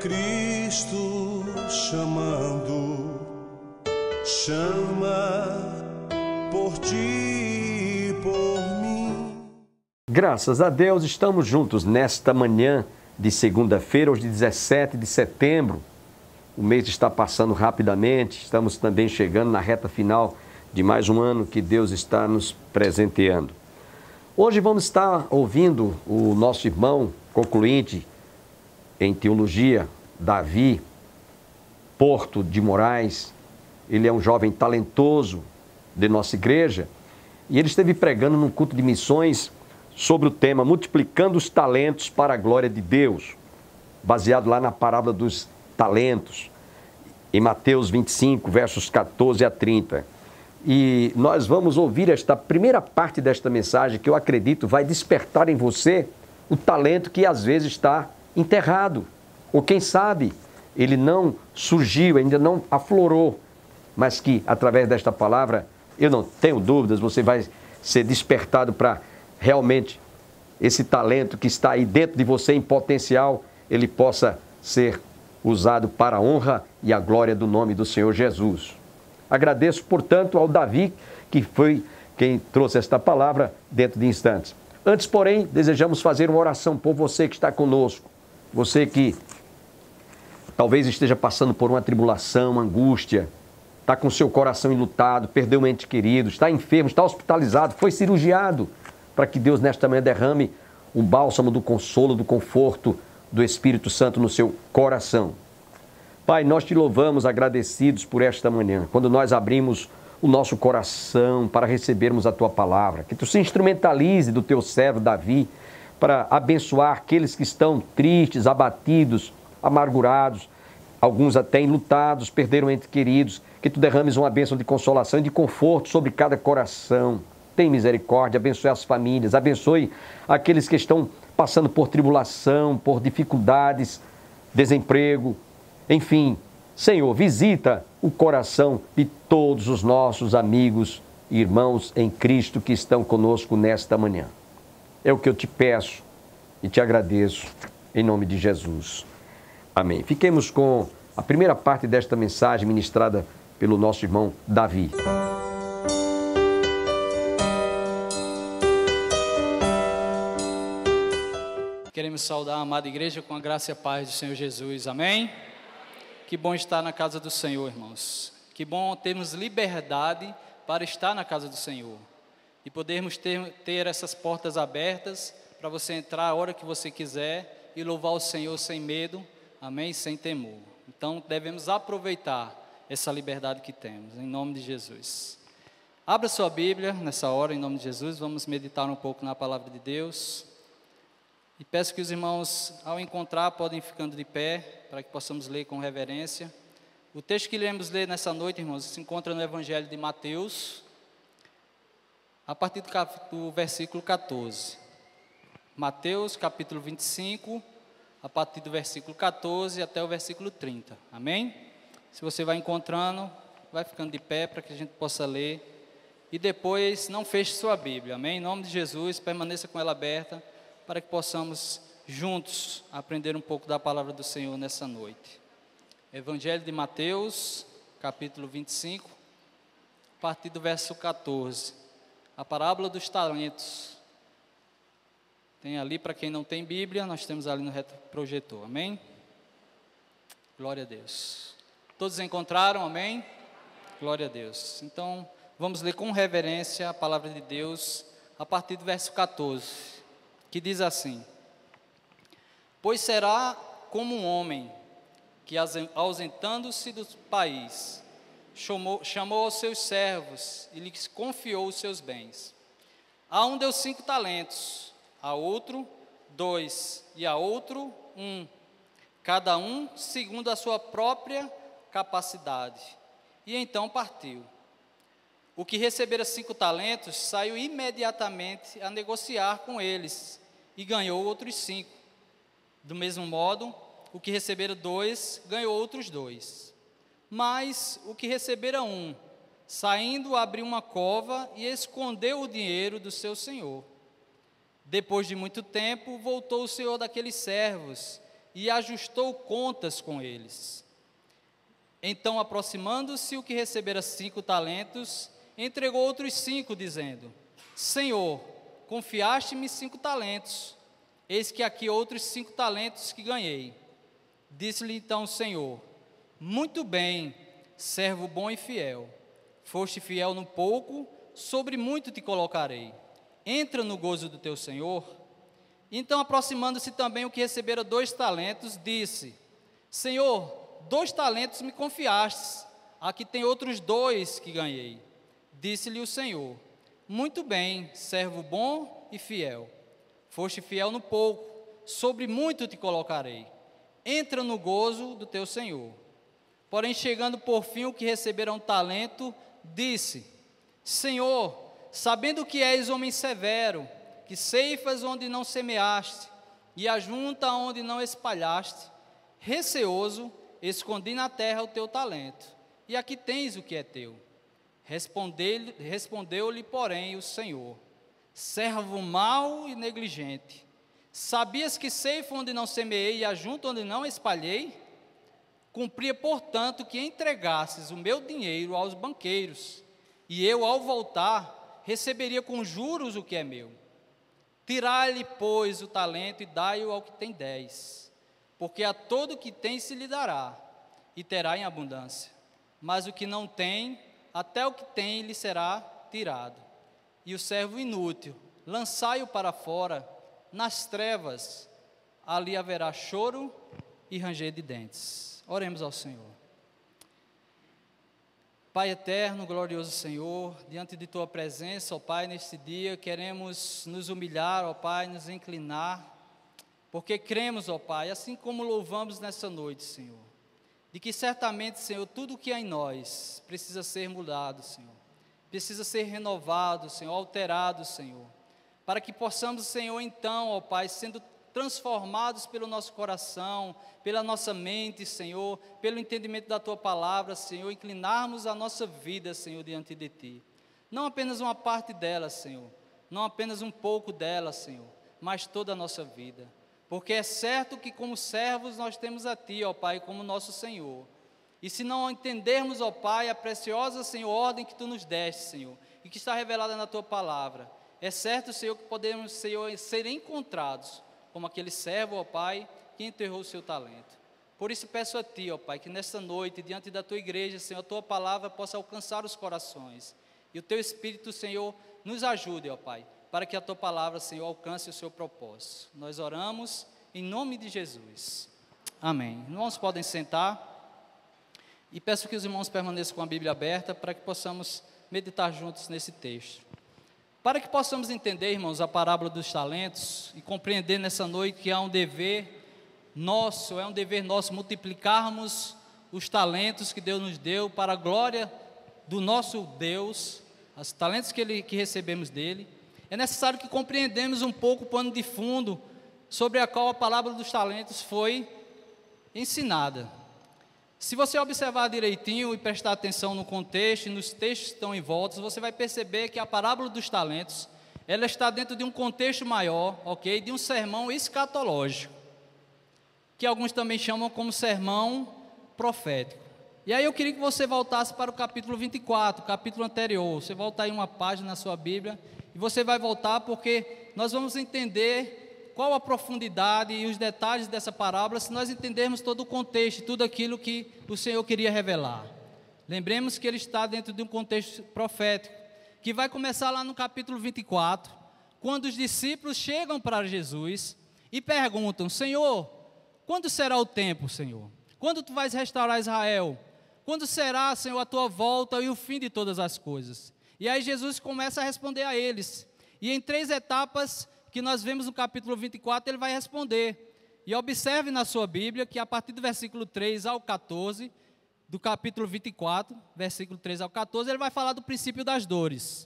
Cristo chamando, chama por ti e por mim. Graças a Deus, estamos juntos nesta manhã de segunda-feira, hoje 17 de setembro. O mês está passando rapidamente, estamos também chegando na reta final de mais um ano que Deus está nos presenteando. Hoje vamos estar ouvindo o nosso irmão concluinte em teologia, Davi Porto de Moraes. Ele é um jovem talentoso de nossa igreja e ele esteve pregando num culto de missões sobre o tema Multiplicando os Talentos para a Glória de Deus, baseado lá na parábola dos talentos, em Mateus 25, versos 14 a 30. E nós vamos ouvir esta primeira parte desta mensagem que eu acredito vai despertar em você o talento que às vezes está enterrado, ou quem sabe ele não surgiu, ainda não aflorou, mas que através desta palavra, eu não tenho dúvidas, você vai ser despertado para realmente esse talento que está aí dentro de você em potencial, ele possa ser usado para a honra e a glória do nome do Senhor Jesus. Agradeço, portanto, ao Davi, que foi quem trouxe esta palavra dentro de instantes. Antes, porém, desejamos fazer uma oração por você que está conosco. Você que talvez esteja passando por uma tribulação, uma angústia, está com seu coração enlutado, perdeu um ente querido, está enfermo, está hospitalizado, foi cirurgiado, para que Deus nesta manhã derrame o bálsamo do consolo, do conforto do Espírito Santo no seu coração. Pai, nós te louvamos agradecidos por esta manhã, quando nós abrimos o nosso coração para recebermos a tua palavra, que tu se instrumentalize do teu servo Davi para abençoar aqueles que estão tristes, abatidos, amargurados, alguns até enlutados, perderam entes queridos, que tu derrames uma bênção de consolação e de conforto sobre cada coração. Tem misericórdia, abençoe as famílias, abençoe aqueles que estão passando por tribulação, por dificuldades, desemprego, enfim. Senhor, visita o coração de todos os nossos amigos e irmãos em Cristo que estão conosco nesta manhã. É o que eu te peço e te agradeço em nome de Jesus. Amém. Fiquemos com a primeira parte desta mensagem ministrada pelo nosso irmão Davi. Queremos saudar a amada igreja com a graça e a paz do Senhor Jesus. Amém? Que bom estar na casa do Senhor, irmãos. Que bom termos liberdade para estar na casa do Senhor. E podermos ter essas portas abertas para você entrar a hora que você quiser e louvar o Senhor sem medo, amém? Sem temor. Então devemos aproveitar essa liberdade que temos, em nome de Jesus. Abra sua Bíblia nessa hora, em nome de Jesus. Vamos meditar um pouco na palavra de Deus. E peço que os irmãos, ao encontrar, podem ir ficando de pé, para que possamos ler com reverência. O texto que iremos ler nessa noite, irmãos, se encontra no Evangelho de Mateus, a partir do versículo 14. Mateus, capítulo 25, a partir do versículo 14 até o versículo 30. Amém? Se você vai encontrando, vai ficando de pé, para que a gente possa ler. E depois, não feche sua Bíblia, amém? Em nome de Jesus, permaneça com ela aberta, para que possamos juntos aprender um pouco da palavra do Senhor nessa noite. Evangelho de Mateus, capítulo 25, a partir do verso 14. A parábola dos talentos. Tem ali, para quem não tem Bíblia, nós temos ali no retroprojetor, amém? Glória a Deus. Todos encontraram, amém? Glória a Deus. Então, vamos ler com reverência a palavra de Deus, a partir do verso 14. Que diz assim: Pois será como um homem que, ausentando-se do país, chamou aos seus servos e lhes confiou os seus bens. A um deu 5 talentos, a outro 2, e a outro 1, cada um segundo a sua própria capacidade. E então partiu. O que recebera 5 talentos saiu imediatamente a negociar com eles e ganhou outros 5. Do mesmo modo, o que recebera 2 ganhou outros 2. Mas o que recebera 1, saindo, abriu uma cova e escondeu o dinheiro do seu senhor. Depois de muito tempo, voltou o senhor daqueles servos e ajustou contas com eles. Então, aproximando-se o que recebera 5 talentos, entregou outros 5, dizendo: Senhor, confiaste-me 5 talentos, eis que aqui outros 5 talentos que ganhei. Disse-lhe então o Senhor: muito bem, servo bom e fiel. Foste fiel no pouco, sobre muito te colocarei. Entra no gozo do teu Senhor. Então, aproximando-se também o que recebera 2 talentos, disse: Senhor, 2 talentos me confiastes, aqui tem outros 2 que ganhei. Disse-lhe o Senhor: muito bem, servo bom e fiel. Foste fiel no pouco, sobre muito te colocarei. Entra no gozo do teu Senhor. Porém, chegando por fim o que recebera um talento, disse: Senhor, sabendo que és homem severo, que ceifas onde não semeaste, e ajunta onde não espalhaste, receoso, escondi na terra o teu talento, e aqui tens o que é teu. Respondeu-lhe, porém, o Senhor: servo mau e negligente, sabias que ceifo onde não semeei e ajunto onde não espalhei? Cumpria, portanto, que entregasses o meu dinheiro aos banqueiros, e eu, ao voltar, receberia com juros o que é meu. Tirai-lhe, pois, o talento e dai-o ao que tem 10, porque a todo que tem se lhe dará, e terá em abundância. Mas o que não tem, até o que tem lhe será tirado. E o servo inútil, lançai-o para fora, nas trevas, ali haverá choro e ranger de dentes. Oremos ao Senhor. Pai eterno, glorioso Senhor, diante de Tua presença, ó Pai, neste dia, queremos nos humilhar, ó Pai, nos inclinar, porque cremos, ó Pai, assim como louvamos nessa noite, Senhor, de que certamente, Senhor, tudo que há em nós precisa ser mudado, Senhor, precisa ser renovado, Senhor, alterado, Senhor, para que possamos, Senhor, então, ó Pai, sendo transformados pelo nosso coração, pela nossa mente, Senhor, pelo entendimento da Tua palavra, Senhor, inclinarmos a nossa vida, Senhor, diante de Ti. Não apenas uma parte dela, Senhor, não apenas um pouco dela, Senhor, mas toda a nossa vida. Porque é certo que como servos nós temos a Ti, ó Pai, como nosso Senhor. E se não entendermos, ó Pai, a preciosa, Senhor, ordem que Tu nos deste, Senhor, e que está revelada na Tua palavra, é certo, Senhor, que podemos, Senhor, ser encontrados como aquele servo, ó Pai, que enterrou o seu talento. Por isso peço a Ti, ó Pai, que nesta noite, diante da Tua igreja, Senhor, a Tua palavra possa alcançar os corações. E o Teu Espírito, Senhor, nos ajude, ó Pai, para que a Tua palavra, Senhor, alcance o seu propósito. Nós oramos em nome de Jesus. Amém. Irmãos, podem sentar. E peço que os irmãos permaneçam com a Bíblia aberta para que possamos meditar juntos nesse texto. Para que possamos entender, irmãos, a parábola dos talentos e compreender nessa noite que há um dever nosso, multiplicarmos os talentos que Deus nos deu para a glória do nosso Deus, os talentos que recebemos dele. É necessário que compreendamos um pouco o pano de fundo sobre a qual a parábola dos talentos foi ensinada. Se você observar direitinho e prestar atenção no contexto e nos textos que estão em volta, você vai perceber que a parábola dos talentos, ela está dentro de um contexto maior, ok? De um sermão escatológico, que alguns também chamam como sermão profético. E aí eu queria que você voltasse para o capítulo 24, capítulo anterior. Você volta aí uma página na sua Bíblia, e você vai voltar porque nós vamos entender qual a profundidade e os detalhes dessa parábola, se nós entendermos todo o contexto, tudo aquilo que o Senhor queria revelar. Lembremos que ele está dentro de um contexto profético, que vai começar lá no capítulo 24, quando os discípulos chegam para Jesus e perguntam: Senhor, quando será o tempo, Senhor? Quando Tu vais restaurar Israel? Quando será, Senhor, a Tua volta e o fim de todas as coisas? E aí Jesus começa a responder a eles, e em 3 etapas que nós vemos no capítulo 24, ele vai responder. E observe na sua Bíblia que a partir do versículo 3 ao 14, do capítulo 24, versículo 3 ao 14, ele vai falar do princípio das dores.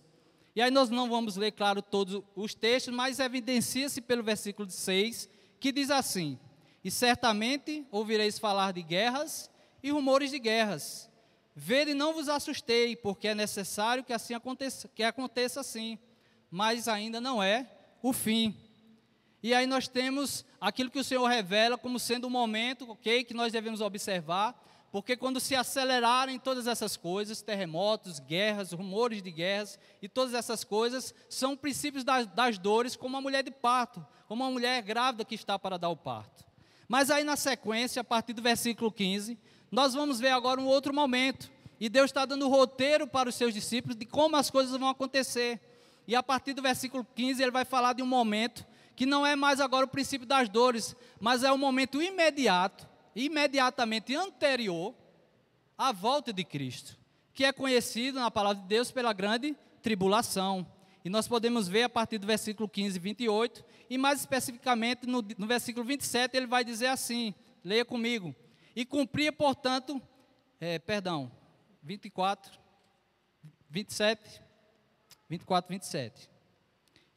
E aí nós não vamos ler, claro, todos os textos, mas evidencia-se pelo versículo 6, que diz assim: e certamente ouvireis falar de guerras e rumores de guerras. Vede e não vos assustei, porque é necessário que assim aconteça assim, mas ainda não é o fim. E aí nós temos aquilo que o Senhor revela como sendo um momento, ok, que nós devemos observar, porque quando se acelerarem todas essas coisas, terremotos, guerras, rumores de guerras e todas essas coisas, são princípios das dores, como a mulher de parto, como uma mulher grávida que está para dar o parto. Mas aí na sequência, a partir do versículo 15, nós vamos ver agora um outro momento, e Deus está dando roteiro para os seus discípulos de como as coisas vão acontecer. E a partir do versículo 15, ele vai falar de um momento que não é mais agora o princípio das dores, mas é um momento imediatamente anterior à volta de Cristo, que é conhecido na palavra de Deus pela grande tribulação. E nós podemos ver a partir do versículo 15 e 28, e mais especificamente no versículo 27, ele vai dizer assim, leia comigo: e cumpria, portanto, 24, 27,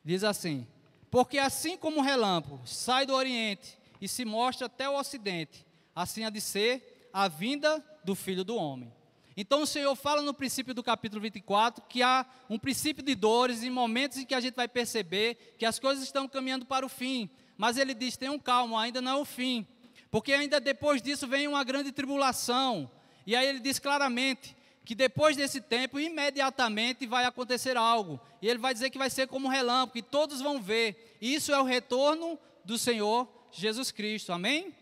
diz assim: porque assim como um relâmpago sai do Oriente e se mostra até o Ocidente, assim há de ser a vinda do Filho do Homem. Então o Senhor fala no princípio do capítulo 24 que há um princípio de dores e momentos em que a gente vai perceber que as coisas estão caminhando para o fim. Mas ele diz: tenham calma, ainda não é o fim, porque ainda depois disso vem uma grande tribulação. E aí ele diz claramente que depois desse tempo, imediatamente vai acontecer algo. E ele vai dizer que vai ser como um relâmpago, que todos vão ver. E isso é o retorno do Senhor Jesus Cristo, amém?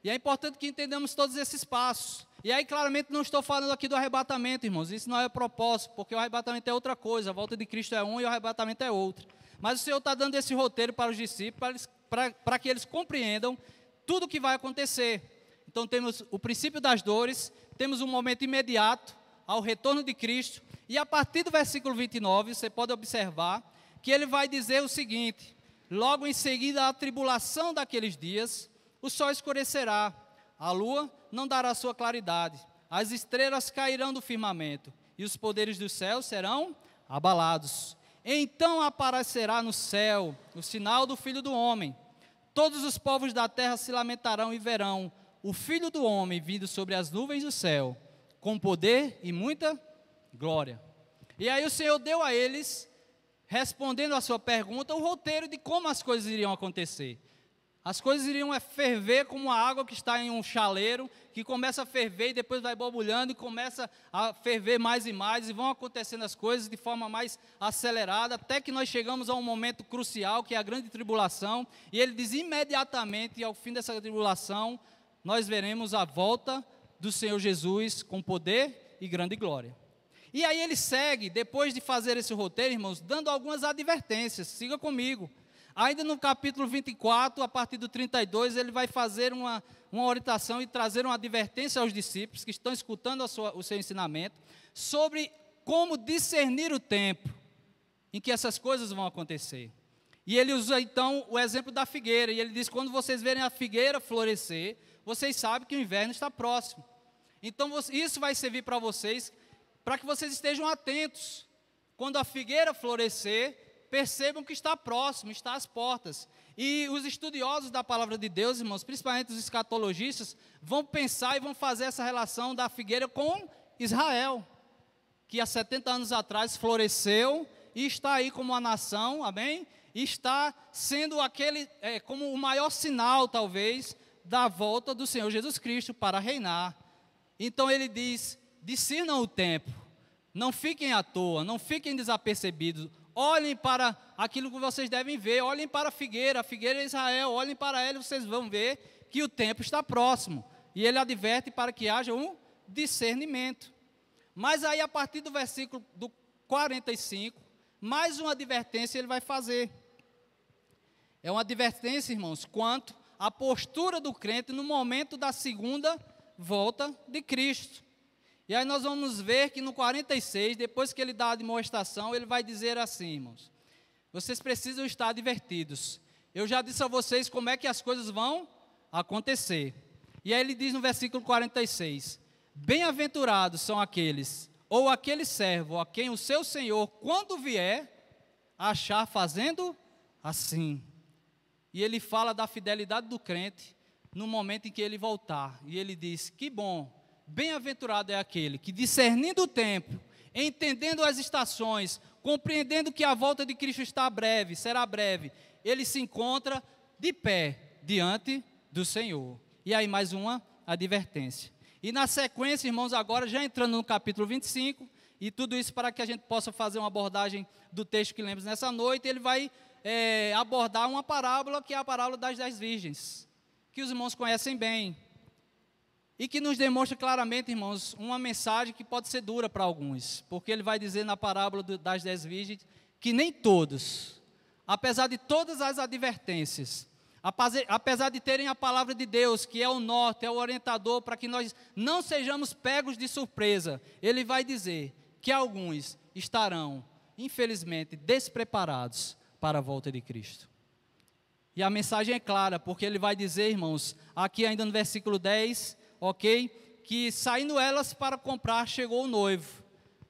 E é importante que entendamos todos esses passos. E aí, claramente, não estou falando aqui do arrebatamento, irmãos. Isso não é propósito, porque o arrebatamento é outra coisa. A volta de Cristo é um e o arrebatamento é outro. Mas o Senhor está dando esse roteiro para os discípulos, para que eles compreendam tudo o que vai acontecer. Então, temos o princípio das dores, temos um momento imediato ao retorno de Cristo, e a partir do versículo 29, você pode observar que ele vai dizer o seguinte: logo em seguida a tribulação daqueles dias, o sol escurecerá, a lua não dará sua claridade, as estrelas cairão do firmamento, e os poderes do céu serão abalados. Então aparecerá no céu o sinal do Filho do Homem, todos os povos da terra se lamentarão e verão o Filho do Homem vindo sobre as nuvens do céu, com poder e muita glória. E aí o Senhor deu a eles, respondendo a sua pergunta, o roteiro de como as coisas iriam acontecer. As coisas iriam ferver como a água que está em um chaleiro, que começa a ferver e depois vai borbulhando e começa a ferver mais e mais, e vão acontecendo as coisas de forma mais acelerada, até que nós chegamos a um momento crucial, que é a grande tribulação, e ele diz: imediatamente ao fim dessa tribulação, nós veremos a volta do Senhor Jesus com poder e grande glória. E aí ele segue, depois de fazer esse roteiro, irmãos, dando algumas advertências. Siga comigo. Ainda no capítulo 24, a partir do 32, ele vai fazer uma orientação e trazer uma advertência aos discípulos que estão escutando o seu ensinamento, sobre como discernir o tempo em que essas coisas vão acontecer. E ele usa então o exemplo da figueira, e ele diz: quando vocês verem a figueira florescer, vocês sabem que o inverno está próximo. Então isso vai servir para vocês, para que vocês estejam atentos. Quando a figueira florescer, percebam que está próximo, está às portas. E os estudiosos da palavra de Deus, irmãos, principalmente os escatologistas, vão pensar e vão fazer essa relação da figueira com Israel, que há 70 anos atrás floresceu e está aí como uma nação, amém? E está sendo como o maior sinal, talvez, da volta do Senhor Jesus Cristo para reinar. Então ele diz: discernam o tempo, não fiquem à toa, não fiquem desapercebidos, olhem para aquilo que vocês devem ver, olhem para a figueira é Israel, olhem para ela e vocês vão ver que o tempo está próximo. E ele adverte para que haja um discernimento. Mas aí, a partir do versículo do 45, mais uma advertência ele vai fazer. É uma advertência, irmãos, quanto à postura do crente no momento da segunda volta de Cristo. E aí nós vamos ver que no 46, depois que ele dá a demonstração, ele vai dizer assim, irmãos: vocês precisam estar advertidos. Eu já disse a vocês como é que as coisas vão acontecer. E aí ele diz no versículo 46, bem-aventurados são aqueles, ou aquele servo, a quem o seu Senhor, quando vier, achar fazendo assim. E ele fala da fidelidade do crente no momento em que ele voltar. E ele diz: que bom, bem-aventurado é aquele que, discernindo o tempo, entendendo as estações, compreendendo que a volta de Cristo está breve, será breve, ele se encontra de pé diante do Senhor. E aí mais uma advertência. E na sequência, irmãos, agora já entrando no capítulo 25, e tudo isso para que a gente possa fazer uma abordagem do texto que lemos nessa noite, ele vai abordar uma parábola, que é a parábola das 10 virgens, que os irmãos conhecem bem, e que nos demonstra claramente, irmãos, uma mensagem que pode ser dura para alguns, porque ele vai dizer na parábola das 10 virgens, que nem todos, apesar de todas as advertências, apesar de terem a palavra de Deus, que é o norte, é o orientador, para que nós não sejamos pegos de surpresa, ele vai dizer que alguns estarão, infelizmente, despreparados para a volta de Cristo. E a mensagem é clara, porque ele vai dizer, irmãos, aqui ainda no versículo 10, ok, que saindo elas para comprar, chegou o noivo.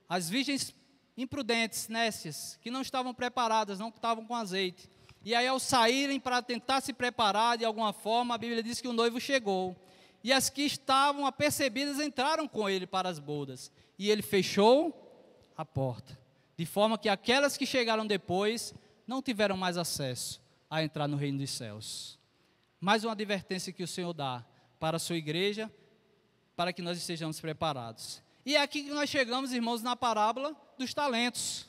As virgens imprudentes, nécias, que não estavam preparadas, não estavam com azeite. E aí, ao saírem para tentar se preparar de alguma forma, a Bíblia diz que o noivo chegou. E as que estavam apercebidas entraram com ele para as bodas. E ele fechou a porta, de forma que aquelas que chegaram depois não tiveram mais acesso a entrar no reino dos céus. Mais uma advertência que o Senhor dá para a sua igreja, para que nós estejamos preparados. E é aqui que nós chegamos, irmãos, na parábola dos talentos,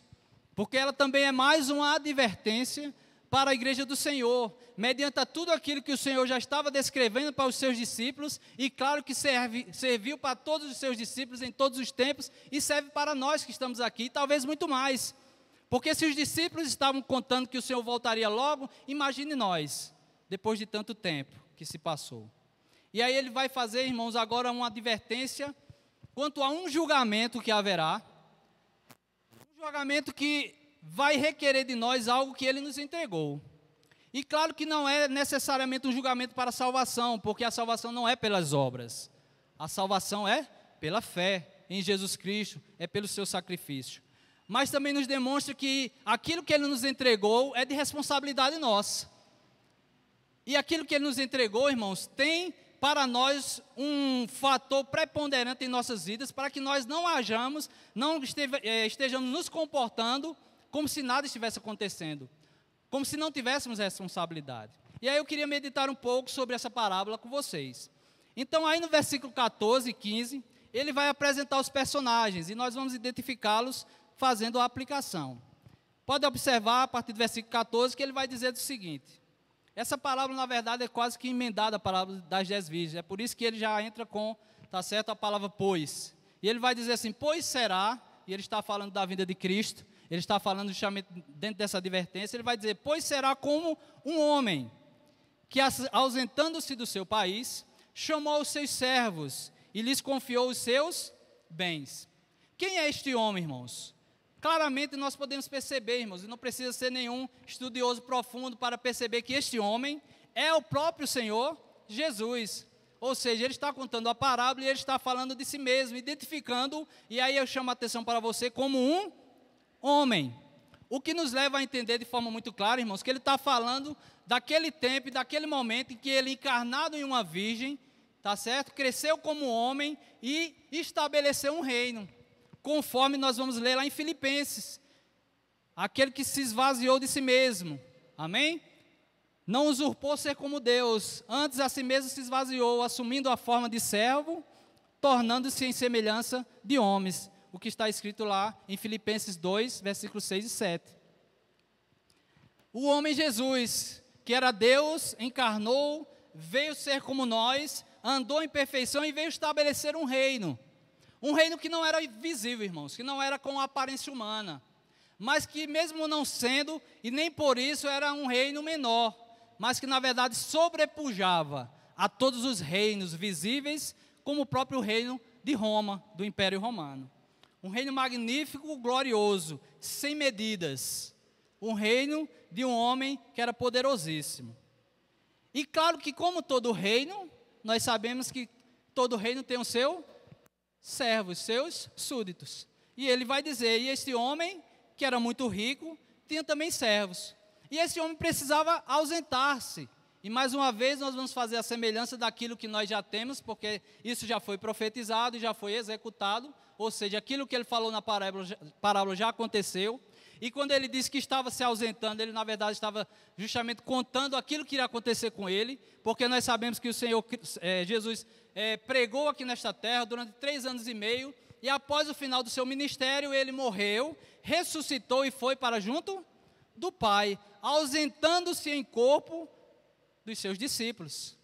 porque ela também é mais uma advertência para a igreja do Senhor, mediante a tudo aquilo que o Senhor já estava descrevendo para os seus discípulos, e claro que serviu para todos os seus discípulos em todos os tempos, e serve para nós que estamos aqui, talvez muito mais, porque se os discípulos estavam contando que o Senhor voltaria logo, imagine nós, depois de tanto tempo que se passou. E aí ele vai fazer, irmãos, agora uma advertência quanto a um julgamento que haverá, um julgamento que vai requerer de nós algo que ele nos entregou. E claro que não é necessariamente um julgamento para a salvação, porque a salvação não é pelas obras. A salvação é pela fé em Jesus Cristo, é pelo seu sacrifício. Mas também nos demonstra que aquilo que ele nos entregou é de responsabilidade nossa. E aquilo que ele nos entregou, irmãos, tem para nós um fator preponderante em nossas vidas, para que nós não hajamos, não estejamos nos comportando como se nada estivesse acontecendo, como se não tivéssemos responsabilidade. E aí eu queria meditar um pouco sobre essa parábola com vocês. Então aí no versículo 14 e 15, ele vai apresentar os personagens, e nós vamos identificá-los fazendo a aplicação. Pode observar a partir do versículo 14 que ele vai dizer o seguinte: essa parábola na verdade é quase que emendada a parábola das 10 virgens, é por isso que ele já entra com, tá certo, a palavra pois. E ele vai dizer assim, pois será, e ele está falando da vinda de Cristo, ele está falando justamente dentro dessa advertência, ele vai dizer, pois será como um homem que, ausentando-se do seu país, chamou os seus servos e lhes confiou os seus bens. Quem é este homem, irmãos? Claramente nós podemos perceber, irmãos, e não precisa ser nenhum estudioso profundo para perceber que este homem é o próprio Senhor Jesus. Ou seja, ele está contando a parábola e ele está falando de si mesmo, identificando, e aí eu chamo a atenção para você como um homem. O que nos leva a entender de forma muito clara, irmãos, que ele está falando daquele tempo e daquele momento em que ele, encarnado em uma virgem, tá certo? Cresceu como homem e estabeleceu um reino, conforme nós vamos ler lá em Filipenses. Aquele que se esvaziou de si mesmo, amém? Não usurpou ser como Deus, antes a si mesmo se esvaziou, assumindo a forma de servo, tornando-se em semelhança de homens. O que está escrito lá em Filipenses 2, versículos 6 e 7. O homem Jesus, que era Deus, encarnou, veio ser como nós, andou em perfeição e veio estabelecer um reino. Um reino que não era visível, irmãos, que não era com aparência humana, mas que mesmo não sendo, e nem por isso era um reino menor, mas que na verdade sobrepujava a todos os reinos visíveis, como o próprio reino de Roma, do Império Romano. Um reino magnífico, glorioso, sem medidas. Um reino de um homem que era poderosíssimo. E claro que como todo reino, nós sabemos que todo reino tem o seu servos, seus súditos. E ele vai dizer, e este homem, que era muito rico, tinha também servos. E esse homem precisava ausentar-se. E mais uma vez nós vamos fazer a semelhança daquilo que nós já temos, porque isso já foi profetizado e já foi executado, ou seja, aquilo que ele falou na parábola já aconteceu. E quando ele disse que estava se ausentando, ele na verdade estava justamente contando aquilo que iria acontecer com ele, porque nós sabemos que o Senhor Jesus pregou aqui nesta terra durante 3 anos e meio, e após o final do seu ministério, ele morreu, ressuscitou e foi para junto do Pai, ausentando-se em corpo dos seus discípulos.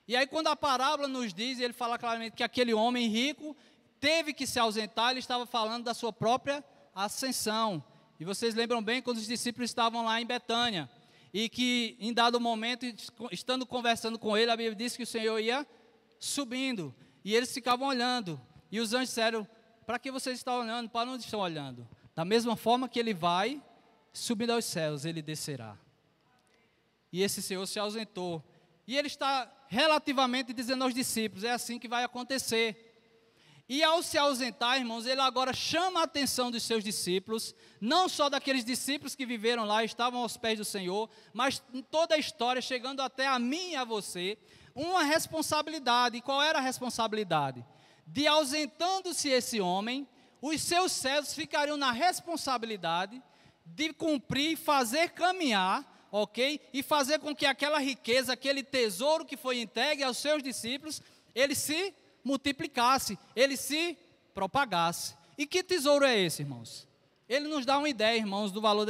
E aí quando a parábola nos diz, ele fala claramente que aquele homem rico teve que se ausentar, ele estava falando da sua própria ascensão. E vocês lembram bem quando os discípulos estavam lá em Betânia, e que em dado momento, estando conversando com ele, a Bíblia diz que o Senhor ia subindo, e eles ficavam olhando, e os anjos disseram: para que vocês estão olhando? Para onde estão olhando? Da mesma forma que ele vai subindo aos céus, ele descerá. E esse Senhor se ausentou, e ele está relativamente dizendo aos discípulos: é assim que vai acontecer. E ao se ausentar, irmãos, ele agora chama a atenção dos seus discípulos, não só daqueles discípulos que viveram lá, estavam aos pés do Senhor, mas em toda a história, chegando até a mim e a você, uma responsabilidade. E qual era a responsabilidade? De ausentando-se esse homem, os seus servos ficariam na responsabilidade de cumprir, fazer caminhar, ok? E fazer com que aquela riqueza, aquele tesouro que foi entregue aos seus discípulos, ele se multiplicasse, ele se propagasse. E que tesouro é esse, irmãos? Ele nos dá uma ideia, irmãos, do valor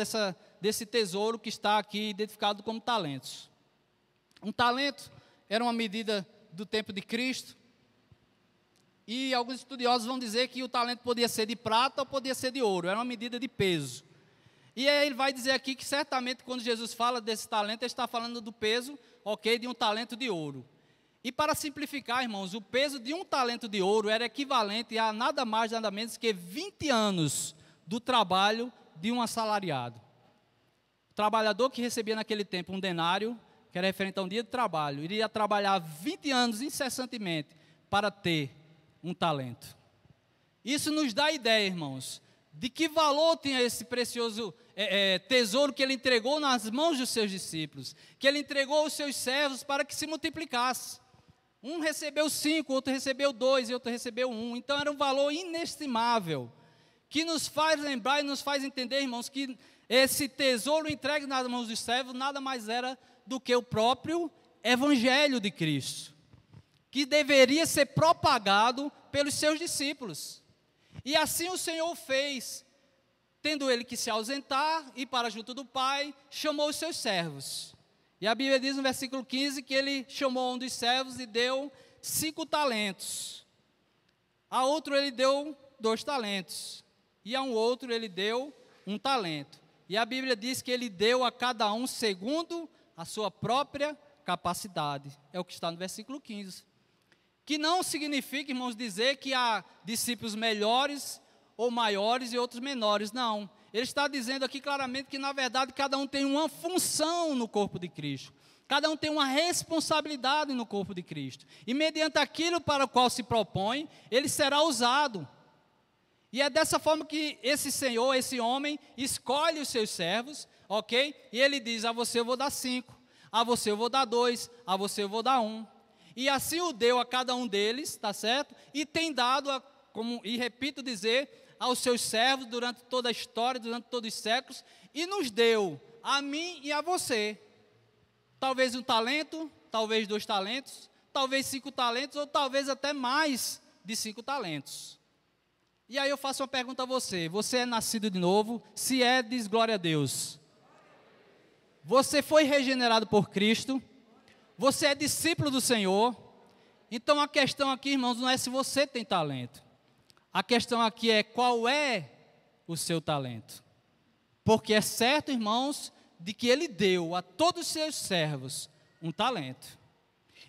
desse tesouro que está aqui identificado como talentos. Um talento era uma medida do tempo de Cristo, e alguns estudiosos vão dizer que o talento podia ser de prata ou podia ser de ouro, era uma medida de peso. E aí ele vai dizer aqui que certamente quando Jesus fala desse talento, ele está falando do peso, ok, de um talento de ouro. E para simplificar, irmãos, o peso de um talento de ouro era equivalente a nada mais, nada menos que 20 anos do trabalho de um assalariado. O trabalhador que recebia naquele tempo um denário, que era referente a um dia de trabalho, iria trabalhar 20 anos incessantemente para ter um talento. Isso nos dá ideia, irmãos, de que valor tinha esse precioso tesouro que ele entregou nas mãos dos seus discípulos, que ele entregou aos seus servos para que se multiplicasse. Um recebeu 5, outro recebeu 2 e outro recebeu 1. Então era um valor inestimável, que nos faz lembrar e nos faz entender, irmãos, que esse tesouro entregue nas mãos dos servos nada mais era do que o próprio Evangelho de Cristo, que deveria ser propagado pelos seus discípulos. E assim o Senhor fez, tendo ele que se ausentar e para junto do Pai, chamou os seus servos. E a Bíblia diz no versículo 15 que ele chamou um dos servos e deu 5 talentos. A outro ele deu 2 talentos. E a um outro ele deu 1 talento. E a Bíblia diz que ele deu a cada um segundo a sua própria capacidade. É o que está no versículo 15. Que não significa, irmãos, dizer que há discípulos melhores ou maiores e outros menores. Não. Ele está dizendo aqui claramente que, na verdade, cada um tem uma função no corpo de Cristo. Cada um tem uma responsabilidade no corpo de Cristo. E mediante aquilo para o qual se propõe, ele será usado. E é dessa forma que esse Senhor, esse homem, escolhe os seus servos, ok? E ele diz: a você eu vou dar 5, a você eu vou dar 2, a você eu vou dar 1. E assim o deu a cada um deles, tá certo? E tem dado, e repito dizer, aos seus servos durante toda a história, durante todos os séculos, e nos deu, a mim e a você, talvez 1 talento, talvez 2 talentos, talvez 5 talentos, ou talvez até mais de 5 talentos. E aí eu faço uma pergunta a você: você é nascido de novo? Se é, diz glória a Deus. Você foi regenerado por Cristo? Você é discípulo do Senhor? Então a questão aqui, irmãos, não é se você tem talento. A questão aqui é qual é o seu talento. Porque é certo, irmãos, de que ele deu a todos os seus servos um talento.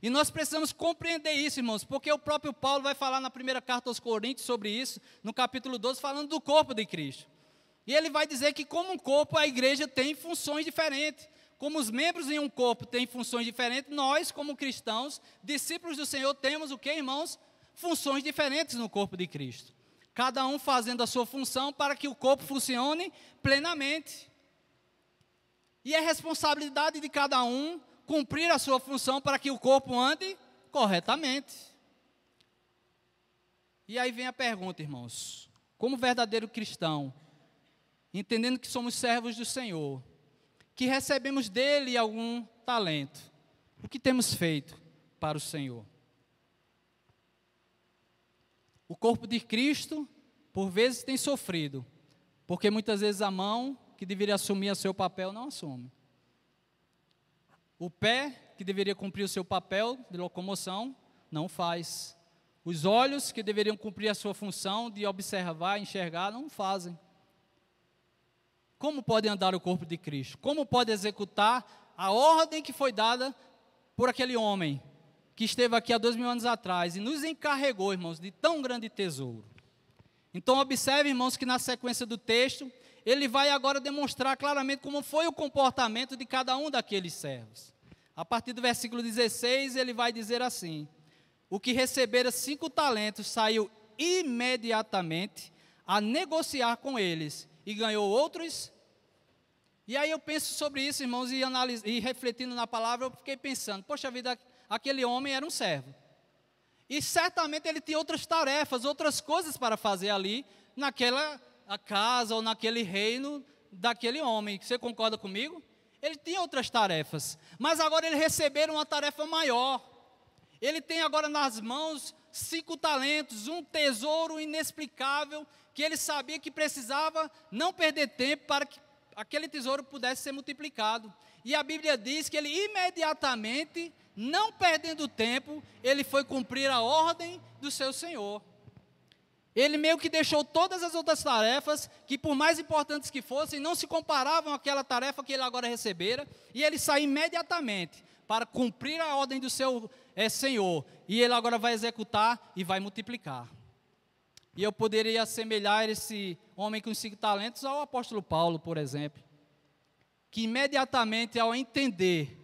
E nós precisamos compreender isso, irmãos, porque o próprio Paulo vai falar na primeira carta aos Coríntios sobre isso, no capítulo 12, falando do corpo de Cristo. E ele vai dizer que como um corpo, a igreja tem funções diferentes. Como os membros em um corpo têm funções diferentes, nós, como cristãos, discípulos do Senhor, temos o que, irmãos? Funções diferentes no corpo de Cristo. Cada um fazendo a sua função para que o corpo funcione plenamente. E é responsabilidade de cada um cumprir a sua função para que o corpo ande corretamente. E aí vem a pergunta, irmãos: como verdadeiro cristão, entendendo que somos servos do Senhor, que recebemos dele algum talento, o que temos feito para o Senhor? O corpo de Cristo, por vezes, tem sofrido, porque muitas vezes a mão que deveria assumir o seu papel não assume. O pé, que deveria cumprir o seu papel de locomoção, não faz. Os olhos, que deveriam cumprir a sua função de observar, enxergar, não fazem. Como pode andar o corpo de Cristo? Como pode executar a ordem que foi dada por aquele homem que esteve aqui há 2000 anos atrás e nos encarregou, irmãos, de tão grande tesouro? Então, observe, irmãos, que na sequência do texto, ele vai agora demonstrar claramente como foi o comportamento de cada um daqueles servos. A partir do versículo 16, ele vai dizer assim: o que recebera 5 talentos saiu imediatamente a negociar com eles e ganhou outros. E aí eu penso sobre isso, irmãos, e refletindo na palavra, eu fiquei pensando, poxa vida, aquele homem era um servo. E certamente ele tinha outras tarefas, outras coisas para fazer ali, naquela casa ou naquele reino daquele homem. Você concorda comigo? Ele tinha outras tarefas, mas agora ele recebeu uma tarefa maior. Ele tem agora nas mãos 5 talentos, um tesouro inexplicável, que ele sabia que precisava não perder tempo para que aquele tesouro pudesse ser multiplicado. E a Bíblia diz que ele imediatamente, não perdendo tempo, ele foi cumprir a ordem do seu Senhor. Ele meio que deixou todas as outras tarefas, que por mais importantes que fossem, não se comparavam àquela tarefa que ele agora recebera, e ele saiu imediatamente para cumprir a ordem do seu Senhor, e ele agora vai executar e vai multiplicar. E eu poderia assemelhar esse homem com 5 talentos ao apóstolo Paulo, por exemplo, que imediatamente ao entender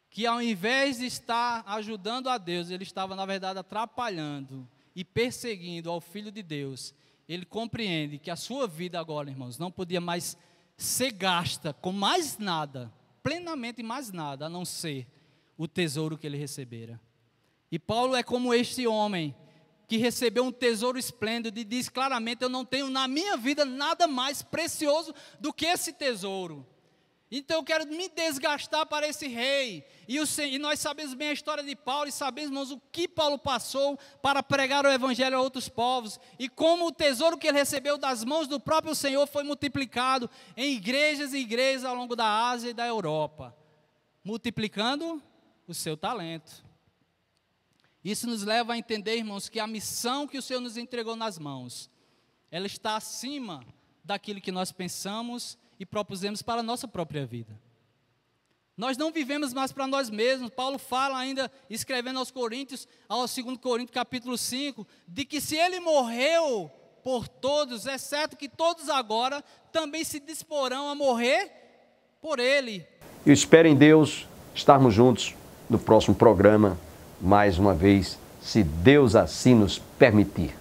que ao invés de estar ajudando a Deus, ele estava na verdade atrapalhando e perseguindo ao Filho de Deus, ele compreende que a sua vida agora, irmãos, não podia mais ser gasta com mais nada, plenamente mais nada, a não ser o tesouro que ele recebera. E Paulo é como este homem, que recebeu um tesouro esplêndido e diz claramente, eu não tenho na minha vida nada mais precioso do que esse tesouro. Então eu quero me desgastar para esse rei. E nós sabemos bem a história de Paulo e sabemos, irmãos, o que Paulo passou para pregar o evangelho a outros povos. E como o tesouro que ele recebeu das mãos do próprio Senhor foi multiplicado em igrejas e igrejas ao longo da Ásia e da Europa. Multiplicando o seu talento. Isso nos leva a entender, irmãos, que a missão que o Senhor nos entregou nas mãos, ela está acima daquilo que nós pensamos e propusemos para a nossa própria vida. Nós não vivemos mais para nós mesmos. Paulo fala ainda, escrevendo aos Coríntios, ao 2 Coríntios capítulo 5, de que se ele morreu por todos, é certo que todos agora também se disporão a morrer por ele. Eu espero em Deus estarmos juntos no próximo programa, mais uma vez, se Deus assim nos permitir.